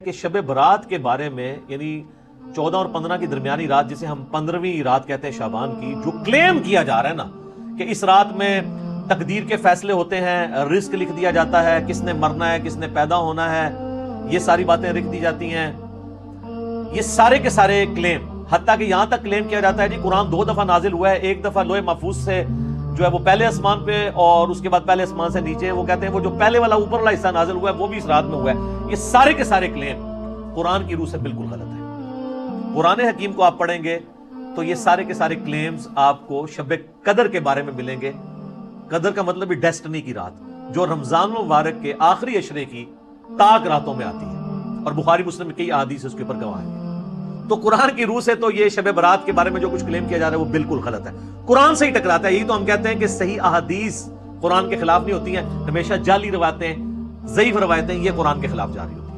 कि शब बरात के बारे में, यानी 14 और 15 की दरमियानी रात, जिसे हम 15वीं रात कहते हैं शाबान की, जो क्लेम किया जा रहा है ना कि इस रात में तकदीर के फैसले होते हैं, रिस्क लिख दिया जाता है, किसने मरना है, किसने पैदा होना है, ये सारी बातें लिख दी जाती हैं। ये सारे के सारे क्लेम, हत्ता कि यहां तक क्लेम किया जाता है जी कुरान 2 दफा नाजिल हुआ है, एक दफा लोहे महफूज से जो है वो पहले आसमान पे, और उसके बाद पहले आसमान से नीचे, वो कहते हैं वो जो पहले वाला ऊपर वाला हिस्सा नाजिल हुआ है वो भी इस रात में हुआ है। ये सारे के सारे क्लेम कुरान की रूह से बिल्कुल गलत है। कुरान हकीम को आप पढ़ेंगे तो ये सारे के सारे क्लेम्स आपको शब कदर के बारे में मिलेंगे। कदर का मतलब भी डेस्टिनी की रात, जो रमजान मुबारक के आखिरी अशरे की ताक रातों में आती है, और बुखारी मुस्लिम में कई अहादीस उसके ऊपर गवाह है। तो कुरान की रूह से तो ये शब बरात के बारे में जो कुछ क्लेम किया जा रहा है वो बिल्कुल गलत है, कुरान से ही टकराता है। यही तो हम कहते हैं कि सही अहादीस कुरान के खिलाफ नहीं होती हैं, हमेशा जाली रवायतें, ज़ईफ रवायतें ये कुरान के खिलाफ जा रही होती हैं।